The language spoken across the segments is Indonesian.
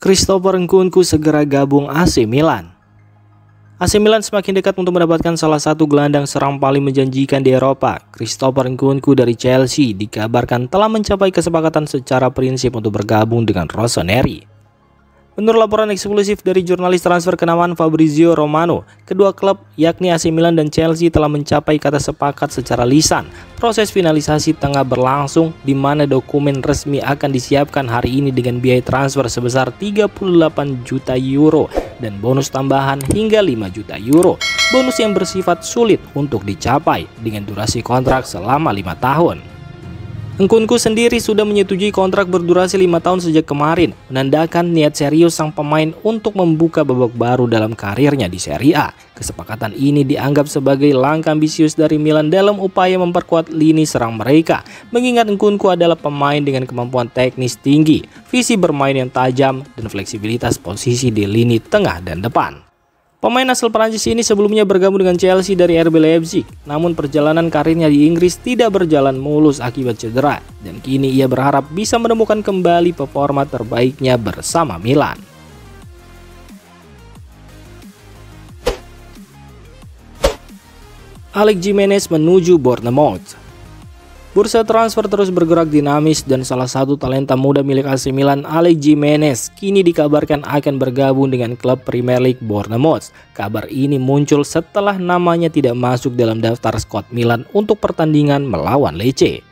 Christopher Nkunku segera gabung AC Milan. AC Milan semakin dekat untuk mendapatkan salah satu gelandang serang paling menjanjikan di Eropa. Christopher Nkunku dari Chelsea dikabarkan telah mencapai kesepakatan secara prinsip untuk bergabung dengan Rossoneri. Menurut laporan eksklusif dari jurnalis transfer kenamaan Fabrizio Romano, kedua klub yakni AC Milan dan Chelsea telah mencapai kata sepakat secara lisan. Proses finalisasi tengah berlangsung di mana dokumen resmi akan disiapkan hari ini dengan biaya transfer sebesar 38 juta euro dan bonus tambahan hingga 5 juta euro. Bonus yang bersifat sulit untuk dicapai dengan durasi kontrak selama 5 tahun. Nkunku sendiri sudah menyetujui kontrak berdurasi 5 tahun sejak kemarin, menandakan niat serius sang pemain untuk membuka babak baru dalam karirnya di Serie A. Kesepakatan ini dianggap sebagai langkah ambisius dari Milan dalam upaya memperkuat lini serang mereka, mengingat Nkunku adalah pemain dengan kemampuan teknis tinggi, visi bermain yang tajam, dan fleksibilitas posisi di lini tengah dan depan. Pemain asal Prancis ini sebelumnya bergabung dengan Chelsea dari RB Leipzig, namun perjalanan karirnya di Inggris tidak berjalan mulus akibat cedera, dan kini ia berharap bisa menemukan kembali performa terbaiknya bersama Milan. Alex Jimenez menuju Bournemouth. Bursa transfer terus bergerak dinamis dan salah satu talenta muda milik AC Milan, Alex Jimenez, kini dikabarkan akan bergabung dengan klub Premier League Bournemouth. Kabar ini muncul setelah namanya tidak masuk dalam daftar skuad Milan untuk pertandingan melawan Lecce.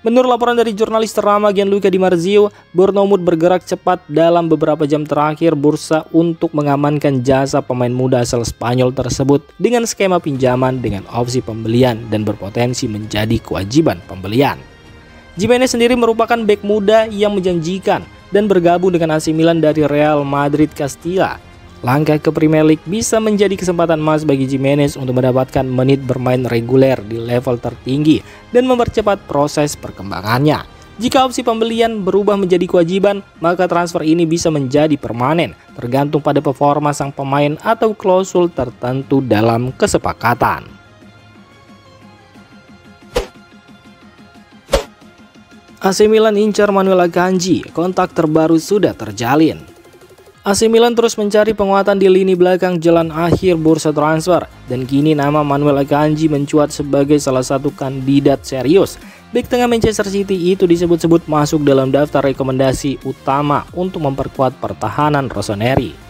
Menurut laporan dari jurnalis ternama Gianluca Di Marzio, Bournemouth bergerak cepat dalam beberapa jam terakhir bursa untuk mengamankan jasa pemain muda asal Spanyol tersebut dengan skema pinjaman dengan opsi pembelian dan berpotensi menjadi kewajiban pembelian. Jimenez sendiri merupakan bek muda yang menjanjikan dan bergabung dengan AC Milan dari Real Madrid Castilla. Langkah ke Premier League bisa menjadi kesempatan emas bagi Jimenez untuk mendapatkan menit bermain reguler di level tertinggi dan mempercepat proses perkembangannya. Jika opsi pembelian berubah menjadi kewajiban, maka transfer ini bisa menjadi permanen, tergantung pada performa sang pemain atau klausul tertentu dalam kesepakatan. AC Milan incar Manuel Akanji, kontak terbaru sudah terjalin. AC Milan terus mencari penguatan di lini belakang jalan akhir bursa transfer, dan kini nama Manuel Akanji mencuat sebagai salah satu kandidat serius. Bek tengah Manchester City itu disebut-sebut masuk dalam daftar rekomendasi utama untuk memperkuat pertahanan Rossoneri.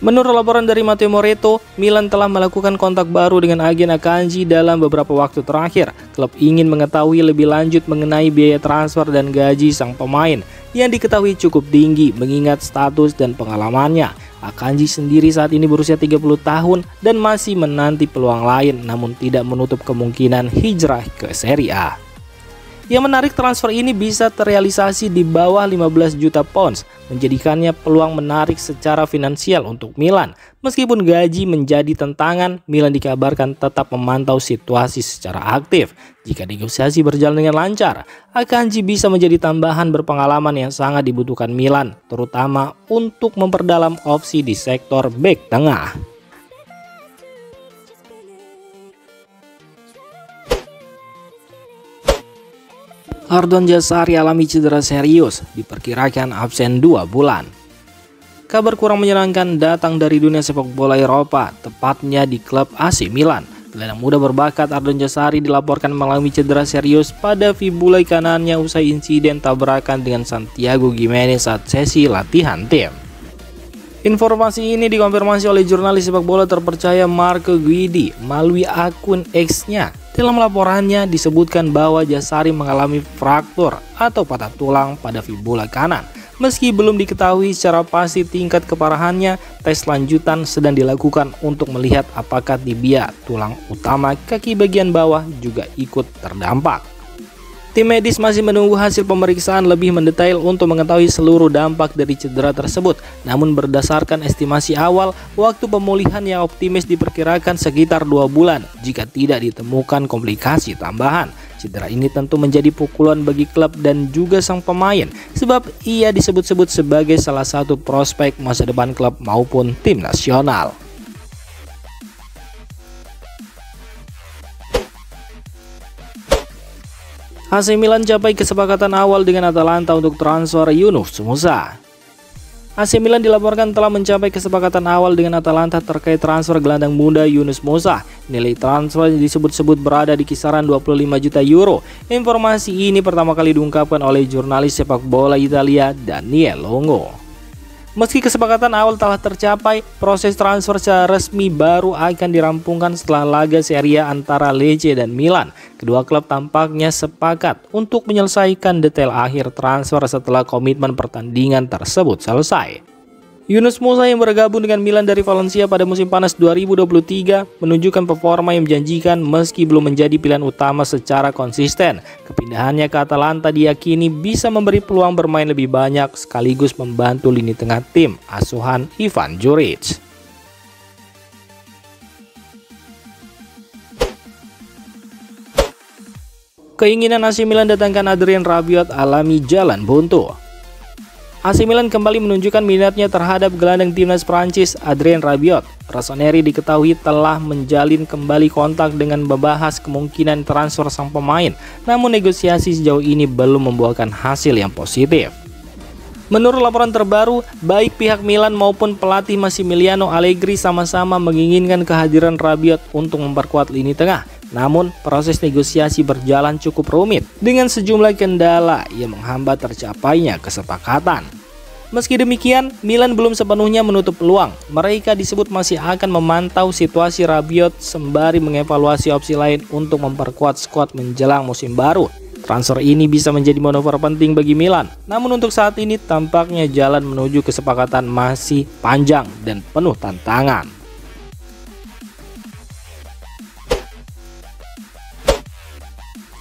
Menurut laporan dari Matteo Moretto, Milan telah melakukan kontak baru dengan agen Akanji dalam beberapa waktu terakhir. Klub ingin mengetahui lebih lanjut mengenai biaya transfer dan gaji sang pemain yang diketahui cukup tinggi mengingat status dan pengalamannya. Akanji sendiri saat ini berusia 30 tahun dan masih menanti peluang lain, namun tidak menutup kemungkinan hijrah ke Serie A. Yang menarik, transfer ini bisa terrealisasi di bawah 15 juta pounds, menjadikannya peluang menarik secara finansial untuk Milan. Meskipun gaji menjadi tantangan, Milan dikabarkan tetap memantau situasi secara aktif. Jika negosiasi berjalan dengan lancar, Akanji bisa menjadi tambahan berpengalaman yang sangat dibutuhkan Milan, terutama untuk memperdalam opsi di sektor bek tengah. Ardon Jazari alami cedera serius, diperkirakan absen 2 bulan. Kabar kurang menyenangkan datang dari dunia sepak bola Eropa, tepatnya di klub AC Milan. Gelandang muda berbakat Ardon Jazari dilaporkan mengalami cedera serius pada fibula kanannya usai insiden tabrakan dengan Santiago Giménez saat sesi latihan tim. Informasi ini dikonfirmasi oleh jurnalis sepak bola terpercaya Marco Guidi melalui akun X-nya. Dalam laporannya disebutkan bahwa Jazari mengalami fraktur atau patah tulang pada fibula kanan. Meski belum diketahui secara pasti tingkat keparahannya, tes lanjutan sedang dilakukan untuk melihat apakah tibia, tulang utama kaki bagian bawah, juga ikut terdampak. Tim medis masih menunggu hasil pemeriksaan lebih mendetail untuk mengetahui seluruh dampak dari cedera tersebut. Namun berdasarkan estimasi awal, waktu pemulihan yang optimis diperkirakan sekitar 2 bulan jika tidak ditemukan komplikasi tambahan. Cedera ini tentu menjadi pukulan bagi klub dan juga sang pemain, sebab ia disebut-sebut sebagai salah satu prospek masa depan klub maupun tim nasional. AC Milan capai kesepakatan awal dengan Atalanta untuk transfer Yunus Musa. AC Milan dilaporkan telah mencapai kesepakatan awal dengan Atalanta terkait transfer gelandang muda Yunus Musa. Nilai transfer disebut-sebut berada di kisaran 25 juta euro. Informasi ini pertama kali diungkapkan oleh jurnalis sepak bola Italia Daniel Longo. Meski kesepakatan awal telah tercapai, proses transfer secara resmi baru akan dirampungkan setelah laga Serie A antara Lecce dan Milan. Kedua klub tampaknya sepakat untuk menyelesaikan detail akhir transfer setelah komitmen pertandingan tersebut selesai. Yunus Musa yang bergabung dengan Milan dari Valencia pada musim panas 2023 menunjukkan performa yang menjanjikan meski belum menjadi pilihan utama secara konsisten. Kepindahannya ke Atalanta diyakini bisa memberi peluang bermain lebih banyak sekaligus membantu lini tengah tim asuhan Ivan Juric. Keinginan AC Milan datangkan Adrien Rabiot alami jalan buntu. AC Milan kembali menunjukkan minatnya terhadap gelandang timnas Prancis Adrien Rabiot. Rossoneri diketahui telah menjalin kembali kontak dengan membahas kemungkinan transfer sang pemain, namun negosiasi sejauh ini belum membuahkan hasil yang positif. Menurut laporan terbaru, baik pihak Milan maupun pelatih Massimiliano Allegri sama-sama menginginkan kehadiran Rabiot untuk memperkuat lini tengah. Namun, proses negosiasi berjalan cukup rumit dengan sejumlah kendala yang menghambat tercapainya kesepakatan. Meski demikian, Milan belum sepenuhnya menutup peluang. Mereka disebut masih akan memantau situasi Rabiot sembari mengevaluasi opsi lain untuk memperkuat skuad menjelang musim baru. Transfer ini bisa menjadi manuver penting bagi Milan. Namun untuk saat ini tampaknya jalan menuju kesepakatan masih panjang dan penuh tantangan.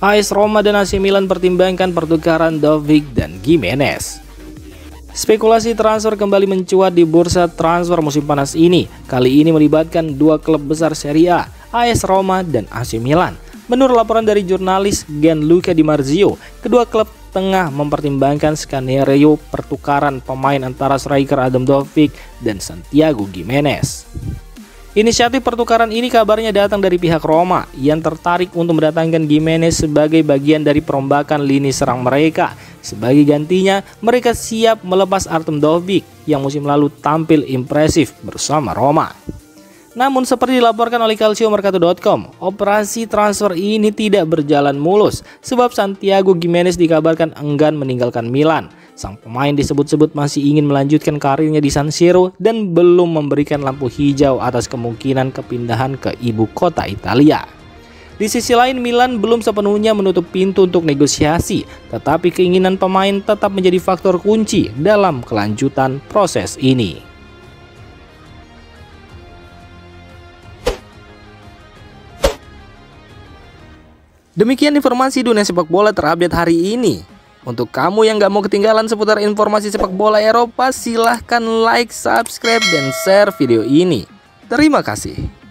AS Roma dan AC Milan pertimbangkan pertukaran Dovbyk dan Gimenez. Spekulasi transfer kembali mencuat di bursa transfer musim panas ini. Kali ini melibatkan dua klub besar Serie A, AS Roma dan AC Milan. Menurut laporan dari jurnalis Gianluca Di Marzio, kedua klub tengah mempertimbangkan skenario pertukaran pemain antara striker Adam Dovbyk dan Santiago Gimenez. Inisiatif pertukaran ini kabarnya datang dari pihak Roma yang tertarik untuk mendatangkan Gimenez sebagai bagian dari perombakan lini serang mereka. Sebagai gantinya, mereka siap melepas Artem Dovbyk yang musim lalu tampil impresif bersama Roma. Namun seperti dilaporkan oleh calciomercato.com, operasi transfer ini tidak berjalan mulus sebab Santiago Gimenez dikabarkan enggan meninggalkan Milan. Sang pemain disebut-sebut masih ingin melanjutkan karirnya di San Siro dan belum memberikan lampu hijau atas kemungkinan kepindahan ke ibu kota Italia. Di sisi lain, Milan belum sepenuhnya menutup pintu untuk negosiasi, tetapi keinginan pemain tetap menjadi faktor kunci dalam kelanjutan proses ini. Demikian informasi dunia sepak bola terupdate hari ini. Untuk kamu yang gak mau ketinggalan seputar informasi sepak bola Eropa, silahkan like, subscribe, dan share video ini. Terima kasih.